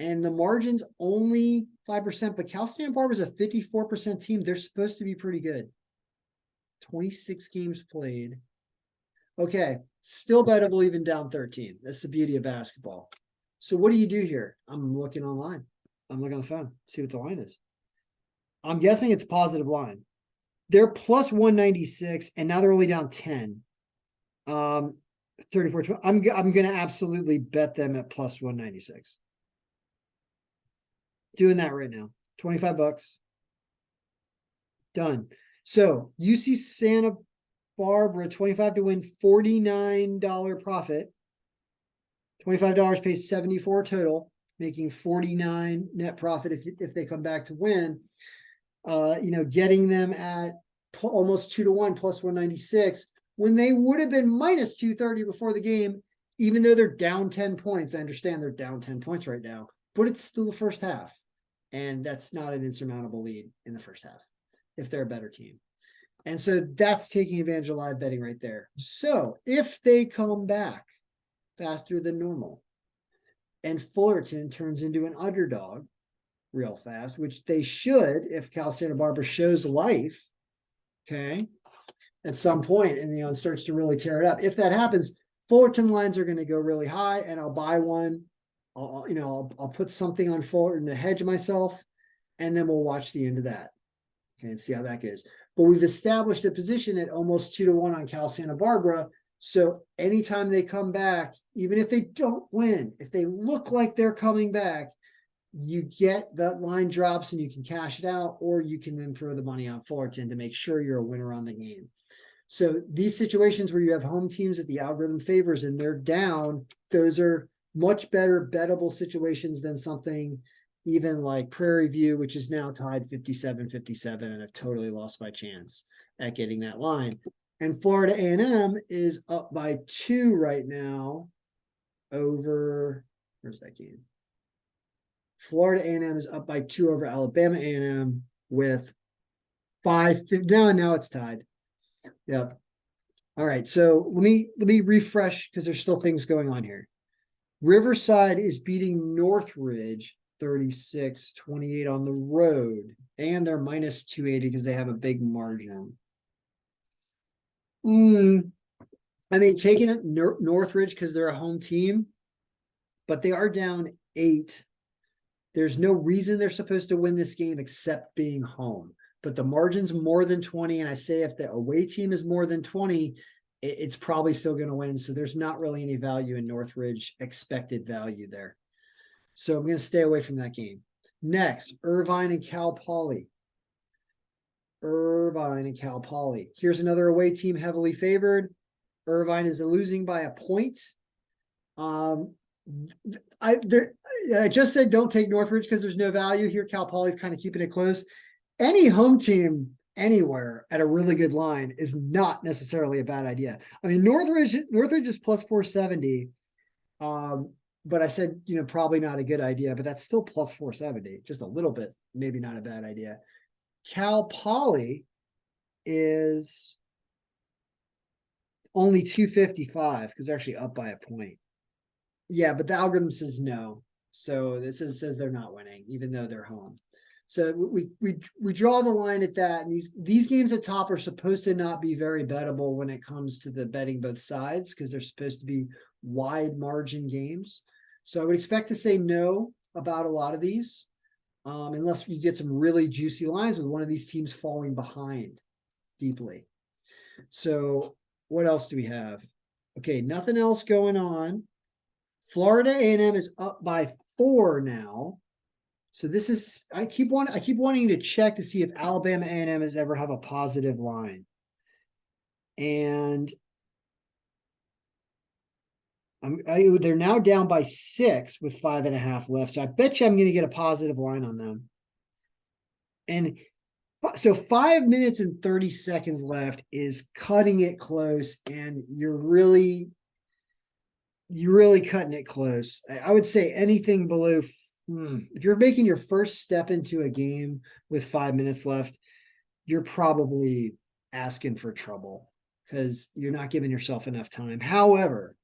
and the margin's only 5%, but Cal Santa Barbara is a 54% team. They're supposed to be pretty good. 26 games played. Okay, still bettable even down 13. That's the beauty of basketball. So what do you do here? I'm looking online. I'm looking on the phone, see what the line is. I'm guessing it's a positive line. They're plus 196, and now they're only down 10. 34. I'm going to absolutely bet them at plus 196. Doing that right now. $25. Done. So UC Santa Barbara, 25 to win, $49 profit. $25 pays 74 total, making 49 net profit if they come back to win. Getting them at almost 2-1 plus 196 when they would have been minus 230 before the game, even though they're down 10 points. I understand they're down 10 points right now, but it's still the first half. And that's not an insurmountable lead in the first half if they're a better team. And so that's taking advantage of live betting right there. So if they come back faster than normal and Fullerton turns into an underdog real fast, which they should if Cal Santa Barbara shows life, okay, at some point and starts to really tear it up. If that happens, Fullerton lines are going to go really high, and I'll buy one. I'll put something on Fullerton to hedge myself, and then we'll watch the end of that. Okay, and see how that goes. But we've established a position at almost 2-1 on Cal Santa Barbara. So anytime they come back, even if they don't win, if they look like they're coming back, you get that line drops and you can cash it out, or you can then throw the money on Fullerton to make sure you're a winner on the game. So these situations where you have home teams that the algorithm favors and they're down, those are much better bettable situations than something even like Prairie View, which is now tied 57-57, and I've totally lost my chance at getting that line. And Florida A&M is up by 2 right now over, where's that game? Florida A&M is up by 2 over Alabama A&M with 5. Now it's tied. Yep. All right. So let me refresh because there's still things going on here. Riverside is beating Northridge 36-28 on the road, and they're minus 280 because they have a big margin. I mean, taking it Northridge because they're a home team, but they are down 8. There's no reason they're supposed to win this game except being home. But the margin's more than 20, and I say if the away team is more than 20, it's probably still going to win. So there's not really any value in Northridge expected value there. So I'm going to stay away from that game. Next, Irvine and Cal Poly. Here's another away team heavily favored. Irvine is losing by a point. I just said don't take Northridge because there's no value here. Cal Poly's kind of keeping it close. Any home team anywhere at a really good line is not necessarily a bad idea. I mean, Northridge is plus 470. But I said, probably not a good idea, but that's still plus 470, just a little bit, maybe not a bad idea. Cal Poly is only 255 because they're actually up by a point. Yeah, but the algorithm says no. So this says they're not winning, even though they're home. So we draw the line at that. And these games at top are supposed to not be very bettable when it comes to the betting both sides because they're supposed to be wide margin games. So I would expect to say no about a lot of these, unless you get some really juicy lines with one of these teams falling behind deeply. So what else do we have? Okay, nothing else going on. Florida A&M is up by 4 now. So this is, I keep wanting to check to see if Alabama A&M has ever have a positive line. And they're now down by 6 with 5.5 left. So I bet you I'm going to get a positive line on them. And so 5 minutes and 30 seconds left is cutting it close. And you're really cutting it close. I would say anything below, if you're making your first step into a game with 5 minutes left, you're probably asking for trouble because you're not giving yourself enough time. However,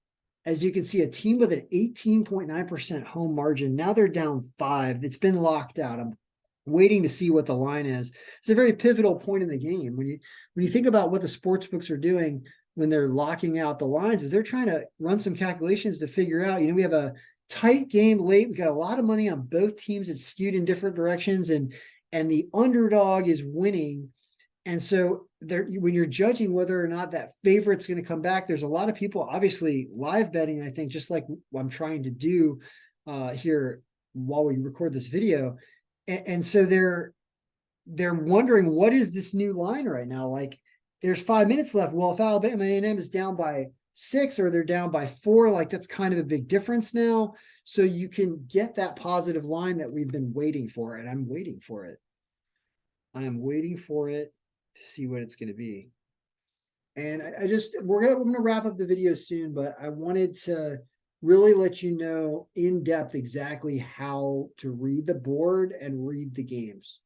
as you can see, a team with an 18.9% home margin, now they're down 5. It's been locked out. I'm waiting to see what the line is. It's a very pivotal point in the game. When you think about what the sports books are doing when they're locking out the lines, is they're trying to run some calculations to figure out, we have a tight game late. We've got a lot of money on both teams. It's skewed in different directions, and the underdog is winning. And so when you're judging whether or not that favorite's going to come back, there's a lot of people obviously live betting, I think, just like what I'm trying to do here while we record this video. And so they're wondering, what is this new line right now? Like, there's 5 minutes left. Well, if Alabama A&M is down by 6 or they're down by 4, like that's kind of a big difference now. So you can get that positive line that we've been waiting for, and I'm waiting for it. I am waiting for it to see what it's going to be. And we're going to wrap up the video soon, but I wanted to really let you know in depth exactly how to read the board and read the games.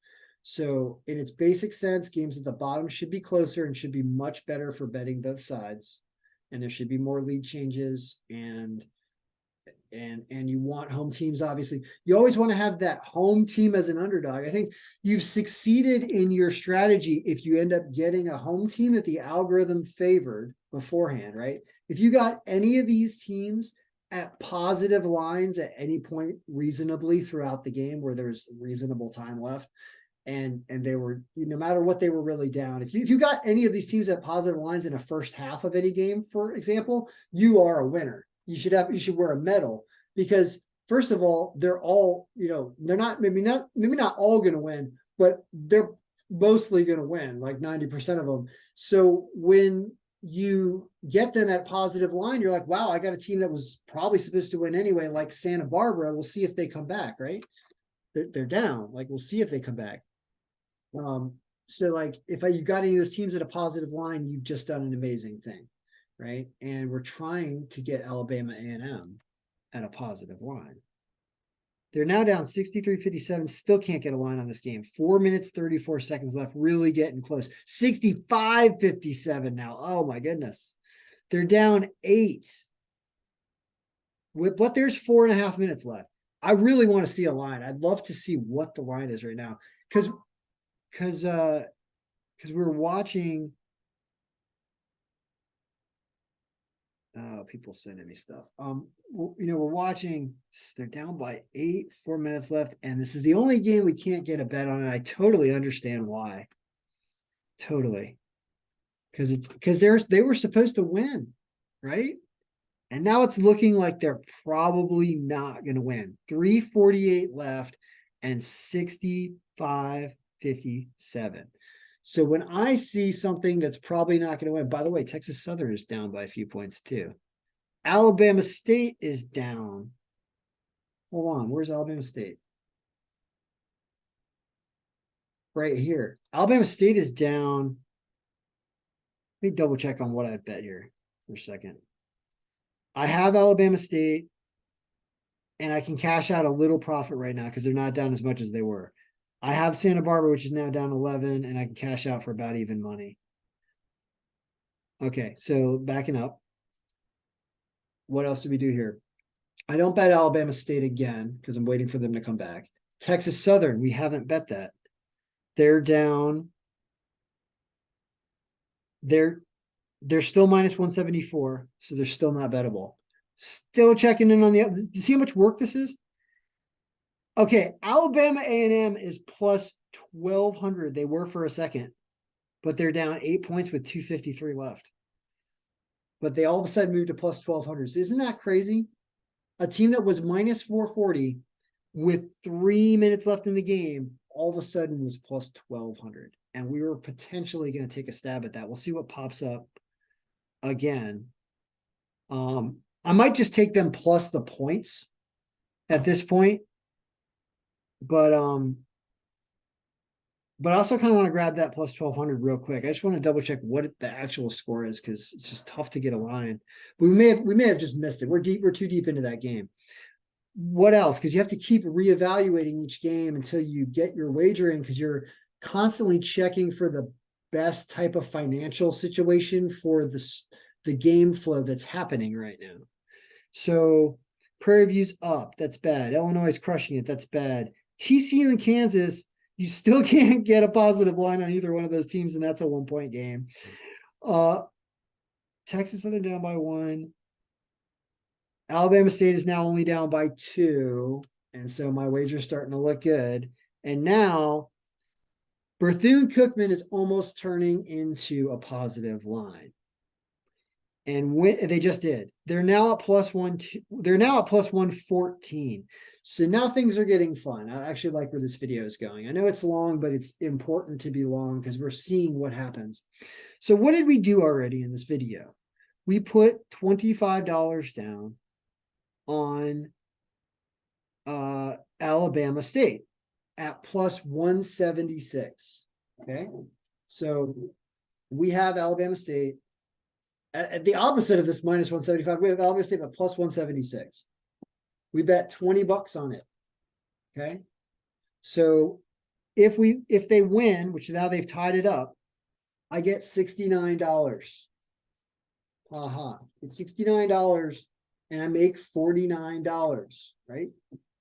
So in its basic sense, games at the bottom should be closer and should be much better for betting both sides. And there should be more lead changes, and you want home teams. Obviously, you always want to have that home team as an underdog. I think you've succeeded in your strategy if you end up getting a home team that the algorithm favored beforehand, right? If you got any of these teams at positive lines at any point reasonably throughout the game where there's reasonable time left, and they were, no matter what, they were really down. If you got any of these teams at positive lines in a first half of any game, for example, you are a winner. You should wear a medal, because first of all, they're all, they're not maybe not all going to win, but they're mostly going to win, like 90% of them. So when you get them at positive line, you're like, wow, I got a team that was probably supposed to win anyway, like Santa Barbara. We'll see if they come back, right? They're down. Like, we'll see if they come back. So like if you got any of those teams at a positive line, you've just done an amazing thing, right? And we're trying to get Alabama A&M at a positive line. They're now down 63-57, still can't get a line on this game. 4 minutes, 34 seconds left, really getting close. 65-57 now. Oh my goodness. They're down 8. But there's 4.5 minutes left. I really want to see a line. I'd love to see what the line is right now. Because we're watching. Oh, people sending me stuff. We're watching. They're down by 8, 4 minutes left, and this is the only game we can't get a bet on. And I totally understand why. Totally, because they were supposed to win, right? And now it's looking like they're probably not going to win. 3:48 left, and 65-57. So when I see something that's probably not going to win, by the way, Texas Southern is down by a few points too. Alabama State is down. Hold on, where's Alabama State? Right here. Alabama State is down. Let me double check on what I've bet here for a second. I have Alabama State, and I can cash out a little profit right now because they're not down as much as they were. I have Santa Barbara, which is now down 11, and I can cash out for about even money. Okay, so backing up. What else do we do here? I don't bet Alabama State again because I'm waiting for them to come back. Texas Southern, we haven't bet that. They're down. They're still minus 174, so they're still not bettable. Still checking in on the. See how much work this is? Okay, Alabama A&M is plus 1,200. They were for a second, but they're down 8 points with 2:53 left. But they all of a sudden moved to plus 1,200. So isn't that crazy? A team that was minus 440 with 3 minutes left in the game, all of a sudden was plus 1,200. And we were potentially going to take a stab at that. We'll see what pops up again. I might just take them plus the points at this point. But I also kind of want to grab that plus 1,200 real quick. I just want to double check what the actual score is because it's just tough to get a line. But we may have just missed it. We're too deep into that game. What else? Because you have to keep reevaluating each game until you get your wagering because you're constantly checking for the best type of financial situation for the game flow that's happening right now. So Prairie View's up. That's bad. Illinois is crushing it. That's bad. TCU and Kansas, you still can't get a positive line on either one of those teams, and that's a 1-point game. Texas Southern down by 1. Alabama State is now only down by 2, and so my wager's starting to look good. And now Bethune-Cookman is almost turning into a positive line. And when they just did, they're now at plus 1. They're now at plus 114. So now things are getting fun. I actually like where this video is going. I know it's long, but it's important to be long because we're seeing what happens. So what did we do already in this video? We put $25 down on Alabama State at plus 176. Okay, so we have Alabama State at the opposite of this minus 175. We have Alabama State at plus 176. We bet $20 on it. Okay, so if they win, which now they've tied it up, I get $69. It's $69 and I make $49, right?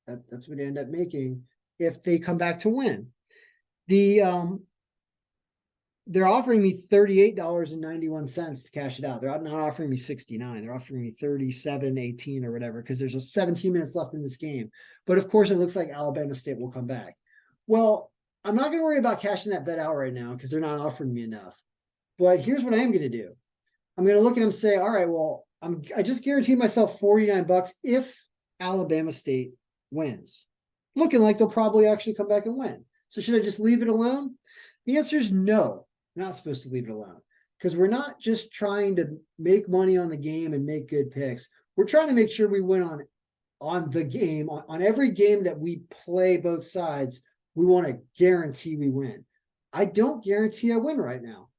That's what I end up making if they come back to win. They're offering me $38.91 to cash it out. They're not offering me $69. They're offering me $37.18 or whatever because there's 17 minutes left in this game. But of course, it looks like Alabama State will come back. Well, I'm not going to worry about cashing that bet out right now because they're not offering me enough. But here's what I am going to do. I'm going to look at them and say, all right, well, I just guaranteed myself $49 if Alabama State wins. Looking like they'll probably actually come back and win. So should I just leave it alone? The answer is no. You're not supposed to leave it alone because we're not just trying to make money on the game and make good picks. We're trying to make sure we win on the game, on every game that we play both sides. We want to guarantee we win. I don't guarantee I win right now.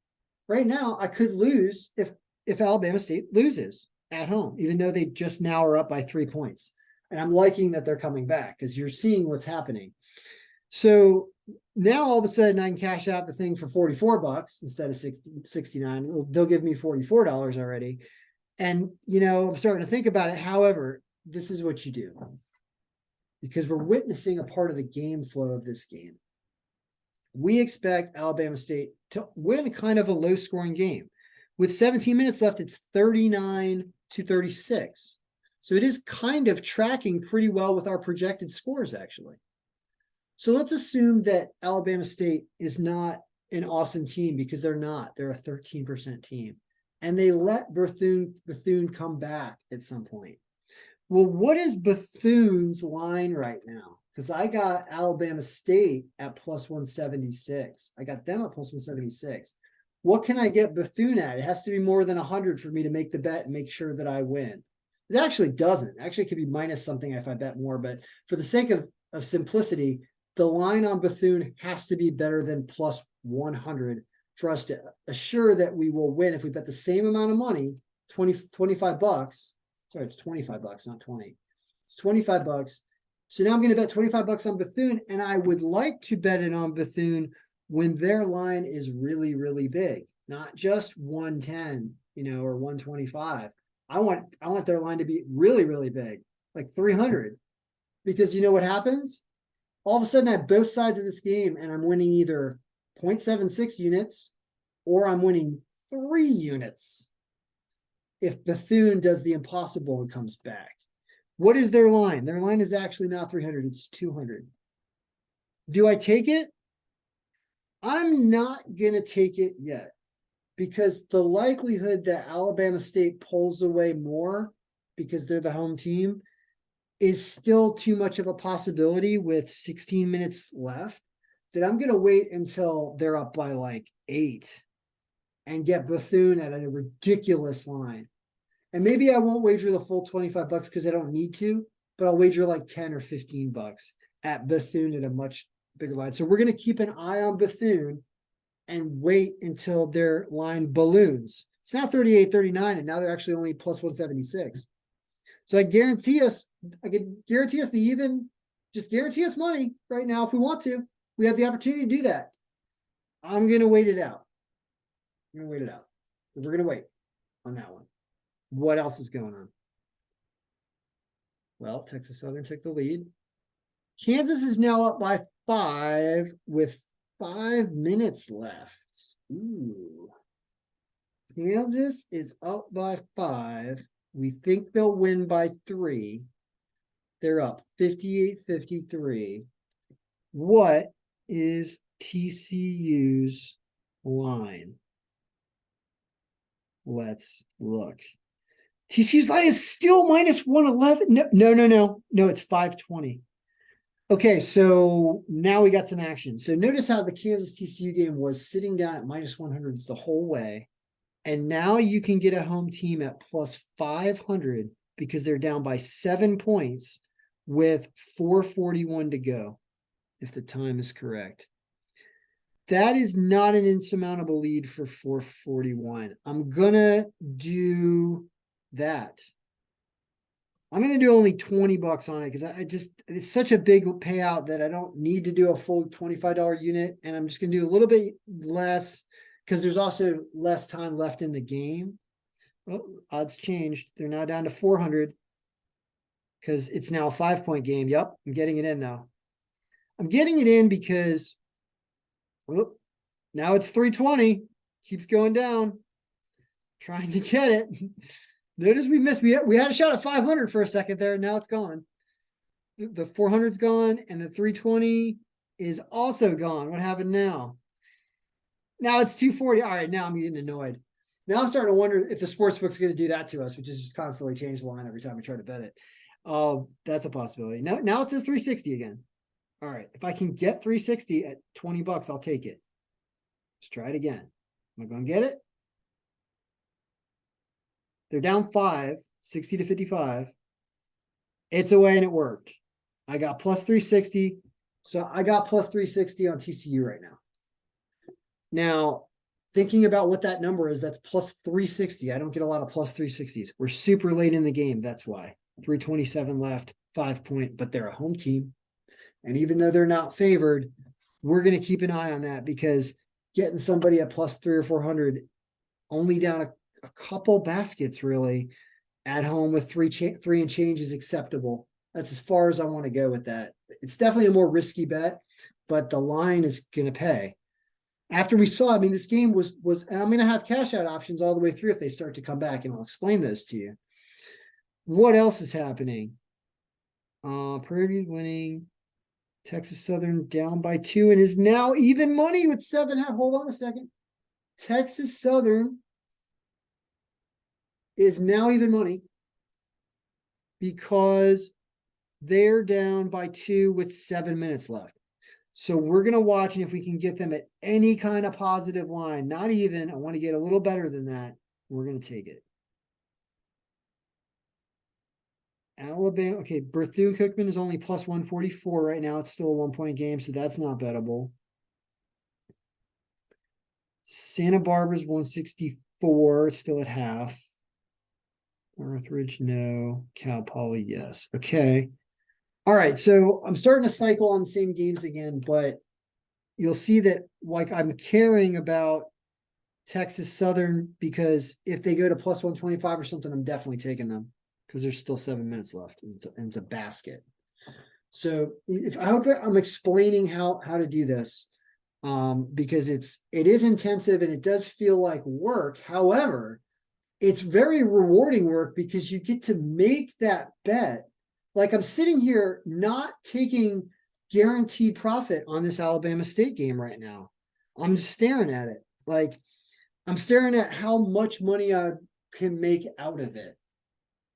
Right now, I could lose if Alabama State loses at home, even though they just now are up by 3 points. And I'm liking that they're coming back because you're seeing what's happening. So now all of a sudden I can cash out the thing for $44 instead of 69. They'll give me $44 already. And, I'm starting to think about it. However, this is what you do because we're witnessing a part of the game flow of this game. We expect Alabama State to win kind of a low scoring game. With 17 minutes left, it's 39-36. So it is kind of tracking pretty well with our projected scores, actually. So let's assume that Alabama State is not an awesome team because they're not. They're a 13% team. And they let Bethune come back at some point. Well, what is Bethune's line right now? Because I got Alabama State at plus 176. I got them at plus 176. What can I get Bethune at? It has to be more than 100 for me to make the bet and make sure that I win. It actually doesn't. Actually, it could be minus something if I bet more. But for the sake of simplicity, the line on Bethune has to be better than plus 100 for us to assure that we will win. If we bet the same amount of money, $25. Sorry, it's $25, not 20. It's $25. So now I'm going to bet $25 on Bethune, and I would like to bet it on Bethune when their line is really, really big, not just 110, or 125. I want their line to be really, really big, like 300, because you know what happens? All of a sudden I have both sides of this game and I'm winning either 0.76 units or I'm winning 3 units if Bethune does the impossible and comes back. What is their line? Their line is actually not 300, it's 200. Do I take it? I'm not going to take it yet because the likelihood that Alabama State pulls away more because they're the home team is still too much of a possibility with 16 minutes left that I'm going to wait until they're up by like 8 and get Bethune at a ridiculous line. And maybe I won't wager the full $25 because I don't need to, but I'll wager like 10 or $15 at Bethune at a much bigger line. So we're going to keep an eye on Bethune and wait until their line balloons. It's now 38-39, and now they're actually only plus 176. So I could guarantee us just guarantee us money right now if we want to. We have the opportunity to do that. I'm going to wait it out. We're going to wait on that one. What else is going on? Well, Texas Southern took the lead. Kansas is now up by 5 with 5 minutes left. Ooh. Kansas is up by 5. We think they'll win by 3. They're up 58-53. What is TCU's line? Let's look. TCU's line is still minus 111. No, it's 520. Okay, so now we got some action. So notice how the Kansas TCU game was sitting down at minus 100s the whole way. And now you can get a home team at plus 500 because they're down by 7 points with 4:41 to go, if the time is correct. That is not an insurmountable lead for 4:41. I'm going to do that. I'm going to do only $20 on it because it's such a big payout that I don't need to do a full $25 unit. And I'm just going to do a little bit less because there's also less time left in the game. Oh, odds changed. They're now down to 400 because it's now a 5-point game. Yep, I'm getting it in though. I'm getting it in because now it's 320. Keeps going down. Trying to get it. Notice we missed. We had a shot at 500 for a second there. Now it's gone. The 400's gone and the 320 is also gone. What happened now? Now it's 240. All right, now I'm getting annoyed. Now I'm starting to wonder if the sportsbook's going to do that to us, which is just constantly change the line every time we try to bet it. Oh, that's a possibility. Now it says 360 again. All right, if I can get 360 at $20, I'll take it. Let's try it again. Am I going to get it? They're down 5, 60-55. It's away and it worked. I got plus 360. So I got plus 360 on TCU right now. Now, thinking about what that number is, that's plus 360. I don't get a lot of plus 360s. We're super late in the game. That's why. 327 left, 5 point, but they're a home team. And even though they're not favored, we're going to keep an eye on that because getting somebody at plus 300 or 400, only down a couple baskets really at home with three and change is acceptable. That's as far as I want to go with that. It's definitely a more risky bet, but the line is going to pay. After we saw, I mean, this game was, and I'm going to have cash out options all the way through if they start to come back, and I'll explain those to you. What else is happening? Prairie View winning. Texas Southern down by 2 and is now even money with 7.5. Hold on a second. Texas Southern is now even money because they're down by 2 with 7 minutes left. So we're going to watch, and if we can get them at any kind of positive line, not even, I want to get a little better than that, we're going to take it. Alabama, okay, Bethune-Cookman is only plus 144 right now. It's still a 1-point game, so that's not bettable. Santa Barbara's 164. It's still at half. Northridge, no. Cal Poly, yes. Okay. All right, so I'm starting to cycle on the same games again, but you'll see that like I'm caring about Texas Southern because if they go to plus 125 or something, I'm definitely taking them because there's still 7 minutes left and it's a basket. So if I hope I'm explaining how to do this because it is intensive and it does feel like work. However, it's very rewarding work because you get to make that bet. Like I'm sitting here not taking guaranteed profit on this Alabama State game right now. I'm just staring at it. Like I'm staring at how much money I can make out of it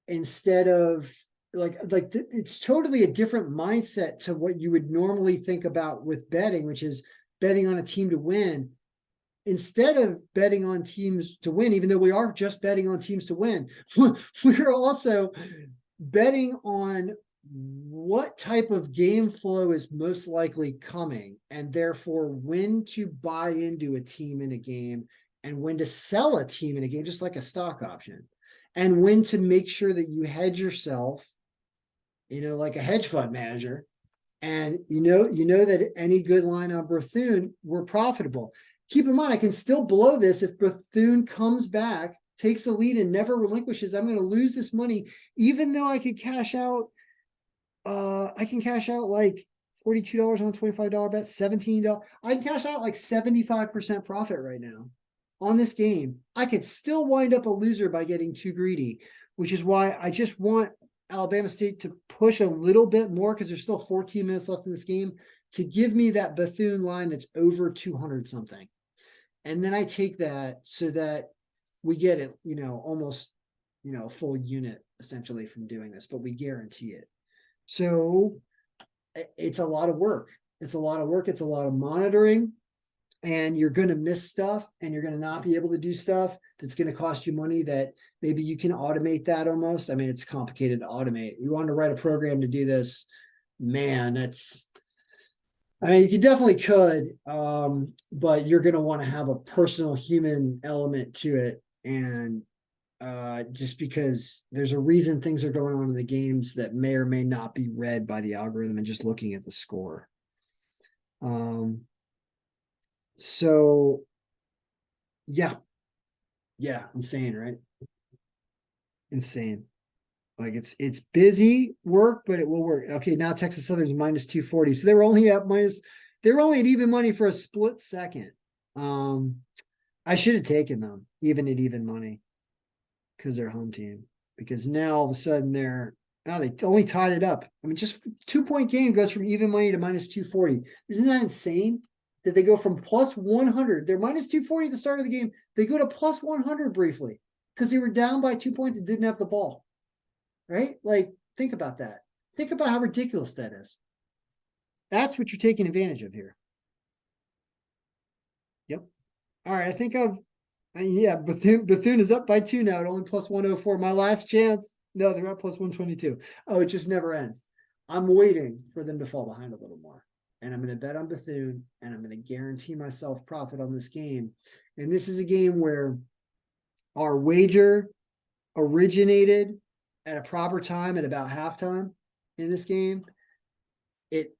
instead of it's totally a different mindset to what you would normally think about with betting, which is betting on a team to win. Instead of betting on teams to win, even though we are just betting on teams to win, we're also betting on what type of game flow is most likely coming, and therefore when to buy into a team in a game and when to sell a team in a game, just like a stock option, and when to make sure that you hedge yourself, like a hedge fund manager. And you know that any good line on Bethune, we're profitable. Keep in mind, I can still blow this if Bethune comes back, takes the lead, and never relinquishes. I'm going to lose this money, even though I could cash out. I can cash out like $42 on a $25 bet, $17. I can cash out like 75% profit right now on this game. I could still wind up a loser by getting too greedy, which is why I just want Alabama State to push a little bit more because there's still 14 minutes left in this game to give me that Bethune line that's over 200 something. And then I take that so that we get it, almost, a full unit essentially from doing this, but we guarantee it. So it's a lot of work. It's a lot of work. It's a lot of monitoring, and you're going to miss stuff and you're going to not be able to do stuff that's going to cost you money that maybe you can automate that almost. I mean, it's complicated to automate. You want to write a program to do this, man, you definitely could, but you're going to want to have a personal human element to it. And just because there's a reason things are going on in the games that may or may not be read by the algorithm and just looking at the score. So yeah, insane, right? Insane. Like it's busy work, but it will work. Okay, now Texas Southern's minus 240. So they were only at even money for a split second. I should have taken them even at even money because they're home team. Because now all of a sudden they only tied it up. I mean, just 2-point game goes from even money to minus 240. Isn't that insane? That they go from plus 100. They're minus 240 at the start of the game. They go to plus 100 briefly because they were down by 2 points and didn't have the ball. Right? Like, think about that. Think about how ridiculous that is. That's what you're taking advantage of here. Yep. All right. I think Yeah, Bethune is up by 2 now at only plus 104. My last chance. No, they're at plus 122. Oh, it just never ends. I'm waiting for them to fall behind a little more. And I'm going to bet on Bethune and I'm going to guarantee myself profit on this game. And this is a game where our wager originated at a proper time at about halftime in this game.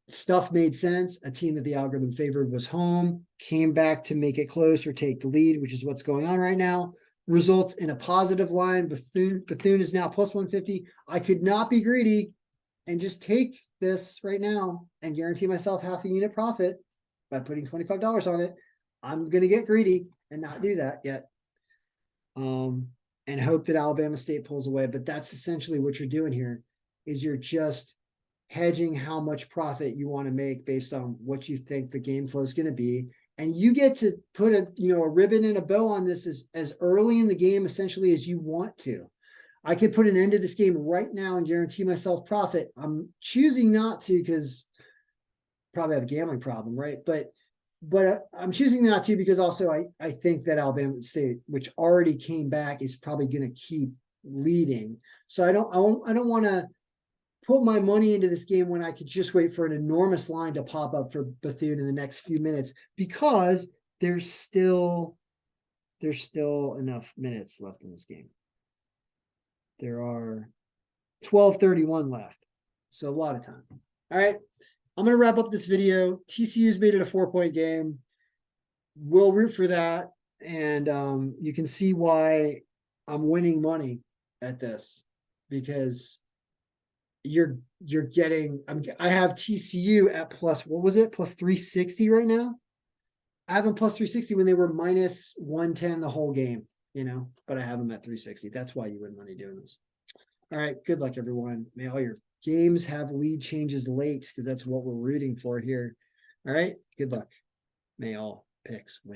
Stuff made sense. A team that the algorithm favored was home, came back to make it close or take the lead, which is what's going on right now. Results in a positive line. Bethune is now plus 150. I could not be greedy and just take this right now and guarantee myself half a unit profit by putting $25 on it. I'm going to get greedy and not do that yet. And hope that Alabama State pulls away. But that's essentially what you're doing here is you're just hedging how much profit you want to make based on what you think the game flow is going to be. And you get to put a ribbon and a bow on this as early in the game, essentially, as you want to. I could put an end to this game right now and guarantee myself profit. I'm choosing not to because probably have a gambling problem, right? But I'm choosing not to because also I think that Alabama State, which already came back, is probably going to keep leading. So I don't want to put my money into this game when I could just wait for an enormous line to pop up for Bethune in the next few minutes because there's still enough minutes left in this game. There are 12:31 left. So a lot of time. All right. I'm going to wrap up this video. TCU's made it a 4-point game. We'll root for that. And you can see why I'm winning money at this because you're getting, I have TCU at plus, what was it? Plus 360 right now. I have them plus 360 when they were minus 110 the whole game, but I have them at 360. That's why you win money doing this. All right. Good luck, everyone. May all your games have lead changes late because that's what we're rooting for here. All right. Good luck. May all picks win.